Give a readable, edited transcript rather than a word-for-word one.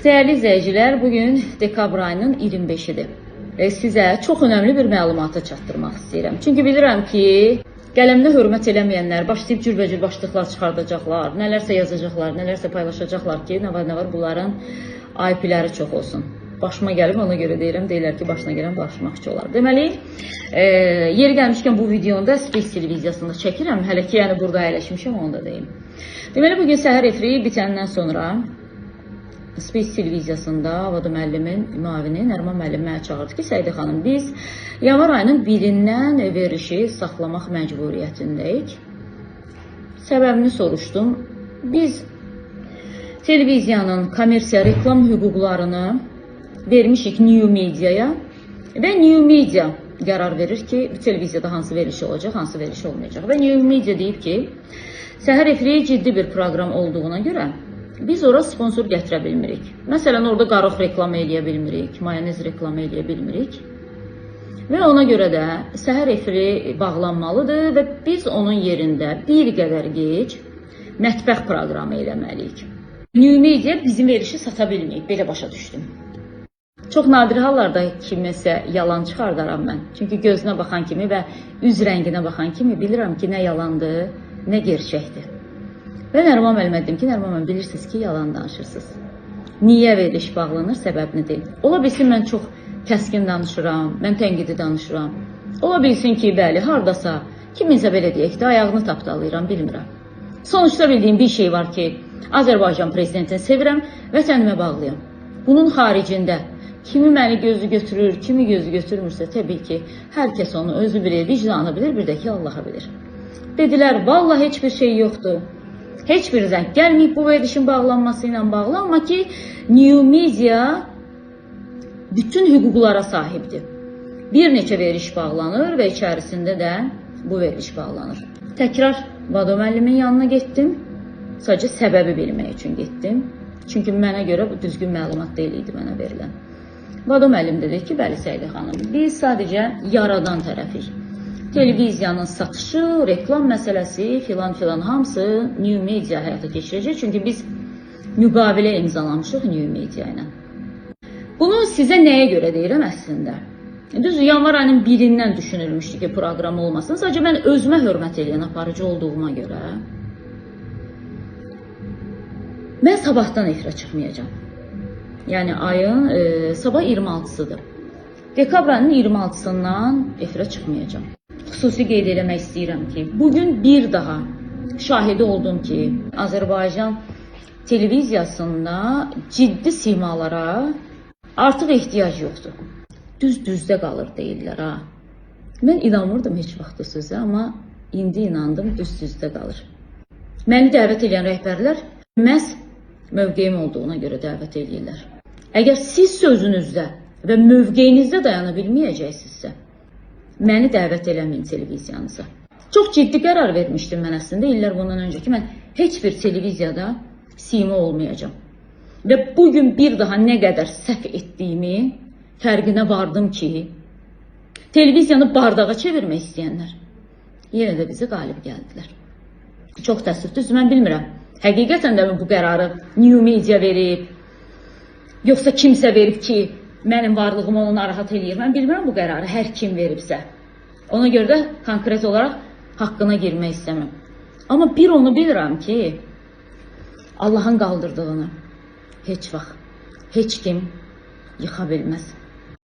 Değerli izləyicilər, bugün dekabr ayının 25-idir. Sizə çox önəmli bir məlumatı çatdırmaq istəyirəm. Çünki bilirəm ki, qələminə hörmət eləməyənlər başlayıb cürbəcür başlıqlar çıxardacaqlar, nələrsə yazacaqlar, nələrsə paylaşacaqlar ki, nə var bunların IP-ləri çox olsun. Başıma gəlib, ona görə deyirəm, deyirlər ki, başına gələn başlamaqçı olar. Deməli, yeri gəlmişkən bu videonu da Space televiziyasında çəkirəm. Hələ ki, yəni burada əyləşmişəm, onu da deyim. Deməli, bugün səhər efiri bitəndən sonra Space televiziyasında Avodu müəllimin müavini Nərman müəllim mənə çağırdı ki, Səidə xanım, biz yanvar ayının 1-dən verişi saxlamaq məcburiyyətindəyik. Səbəbini soruşdum. Biz televiziyanın kommersiya reklam hüquqlarını vermişik New Media'ya və New Media qərar verir ki, televiziyada hansı veriliş olacaq, hansı veriliş olmayacaq. Və New Media deyib ki, səhər efiri ciddi bir proqram olduğuna görə biz ora sponsor gətirə bilmirik. Məsələn, orada qarıq reklamı eləyə bilmirik, mayonez reklamı eləyə bilmirik. Və ona görə də səhər efiri bağlanmalıdır və biz onun yerində bir qədər gec mətbəx proqramı eləməliyik. New Media bizim verişi sata bilməyib, belə başa düşdüm. Çox nadir hallarda kimisə yalan çıxardaram mən. Çünki gözünə baxan kimi və üz rənginə baxan kimi bilirəm ki, nə yalandır, nə gerçəkdir. Və Nərman müəllimə dedim ki, Nərman müəllim, bilirsiniz ki, yalan danışırsınız. Niyə veriliş bağlanır, səbəbini deyil. Ola bilsin, mən çox kəskin danışıram, mən tənqidi danışıram. Ola bilsin ki, bəli, haradasa, kiminsə belə deyək də, ayağını tapdalayıram, bilmirəm. Sonuçda bildiyim bir şey var ki, Azərbaycan prezidentini sevirəm, vətənimə bağlıyam. Bunun haricində kimi məni gözü götürür, kimi gözü götürmürsə, təbii ki, hər kəs onu özü bilir, vicdanı bilir, bir də ki, Allah'a bilir. Dedilər, vallahi heç bir şey yoxdur. Heç bir zəng gəlməyib bu verilişin bağlanması ilə bağlı, amma ki, New Media bütün hüquqlara sahibdir. Bir neçə veriliş bağlanır və içərisində də bu veriliş bağlanır. Təkrar Vado müəllimin yanına getdim. Sadəcə səbəbi bilmək üçün getdim. Çünki mənə görə bu düzgün məlumat deyil idi mənə verilən. Vado müəllim dedi ki, bəli Səidə xanım, biz sadəcə yaradan tərəfik. Televiziyanın satışı, reklam məsələsi filan hamısı New Media həyata keçirəcək. Çünki biz müqavilə imzalamışıq New Media ilə. Bunu sizə nəyə görə deyirəm əslində? Düzdür, yanvar ayının 1-dən düşünülmüşdü ki, proqram olmasın. Sadəcə mən özümə hörmət eləyən aparıcı olduğuma görə mən sabahdan efirə çıxmayacağam. Yəni ayın sabah 26-sıdır. Dekabr ayının 26-sından efirə çıxmayacağım. Xüsusi qeyd eləmək istəyirəm ki, bugün bir daha şahidi oldum ki, Azərbaycan televiziyasında ciddi simalara artıq ehtiyac yoxdur. Düzdə qalır deyirlər ha. Mən inanmırdım heç vaxt o sözə, amma indi inandım düzdə qalır. Məni dəvət edən rəhbərlər məhz mövqeyim olduğuna görə dəvət edirlər. Əgər siz sözünüzdə və mövqeyinizdə dayana bilməyəcəksinizsə, məni dəvət eləməyin televiziyanıza. Çox ciddi qərar vermişdim mən əslində illər bundan öncə ki, mən heç bir televiziyada sima olmayacağım. Və bugün bir daha nə qədər səhv etdiyimi fərqinə vardım ki, televiziyanı bardağa çevirmək istəyənlər yenə də bizi qalib gəldilər. Çox təəssüflüsünüz, mən bilmirəm. Həqiqətən də bu qərarı New Media verib, yoxsa kimsə verib ki, mənim varlığım onu narahat eləyir. Mən bilmirəm bu qərarı hər kim veribsə. Ona görə də konkret olaraq haqqına girmək istəməm. Amma bir onu bilirəm ki, Allahın qaldırdığını heç vaxt heç kim yıxa bilməz.